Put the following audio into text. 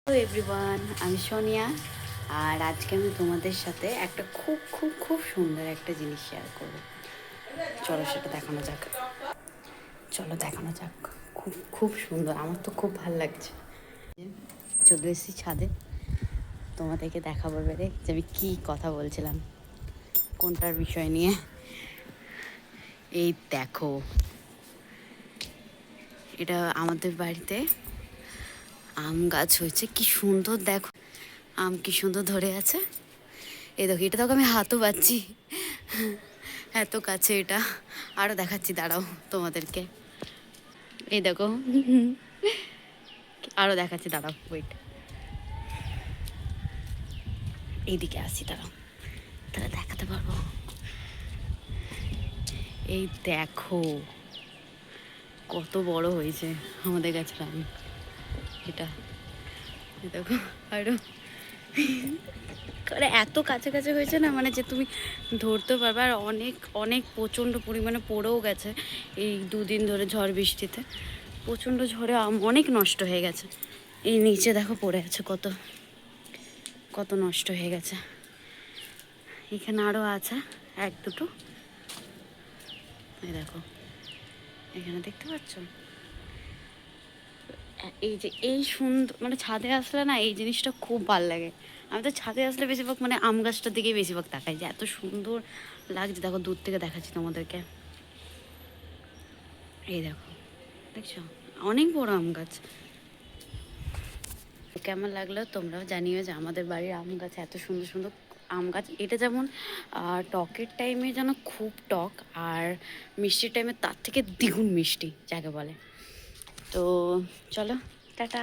Hello everyone, আমি সোনিয়া। আর আজকে আমি তোমাদের সাথে একটা খুব খুব খুব সুন্দর একটা জিনিস শেয়ার করব। চলো সেটা দেখানো যাক। চলো দেখানো যাক। খুব খুব সুন্দর, আমার তো খুব ভালো লাগছে। চলে এসেছি ছাদে, তোমাদেরকে দেখাবো এবারে যে আমি কী কথা বলছিলাম, কোনটার বিষয় নিয়ে। এই দেখো, এটা আমাদের বাড়িতে আম গাছ হয়েছে। কি সুন্দর দেখো, আম কি সুন্দর ধরে আছে। এই দেখো, এটা দেখো আমি হাতও পাচ্ছি, এত কাছে এটা। আরও দেখাচ্ছি, দাঁড়াও তোমাদেরকে। এই দেখো, আরও দেখাচ্ছি, দাঁড়াও, ওয়েট। এইদিকে আসি, দাঁড়াও, তাহলে দেখাতে পারবো। এই দেখো কত বড় হয়েছে আমাদের গাছের আম। এটা এই দেখো, আরও মানে এত কাছে কাছে হয়েছে না, মানে যে তুমি ধরতে পারবে। আর অনেক অনেক প্রচণ্ড পরিমাণে পড়েও গেছে এই দুদিন ধরে ঝড় বৃষ্টিতে। প্রচণ্ড ঝড়ে আম অনেক নষ্ট হয়ে গেছে। এই নিচে দেখো পড়ে আছে, কত কত নষ্ট হয়ে গেছে। এখানে আরও আছে এক দুটো, এই দেখো, এখানে দেখতে পাচ্ছ। এই যে এই সুন্দর, মানে ছাদে আসলে না এই জিনিসটা খুব ভালো লাগে। আমি তো ছাদে আসলে বেশিরভাগ মানে আম গাছটার দিকেই বেশিরভাগ তাকাই, যে এত সুন্দর লাগছে। দেখো দূর থেকে দেখাচ্ছি তোমাদেরকে, এই দেখো, দেখছো, অনেক বড় আম গাছ। কেমন লাগলো তোমরাও জানিও যে আমাদের বাড়ির আম গাছ এত সুন্দর সুন্দর আম গাছ। এটা যেমন টকের টাইমে যেন খুব টক, আর মিষ্টির টাইমে তার থেকে দ্বিগুণ মিষ্টি যাকে বলে। তো চলো, টাটা।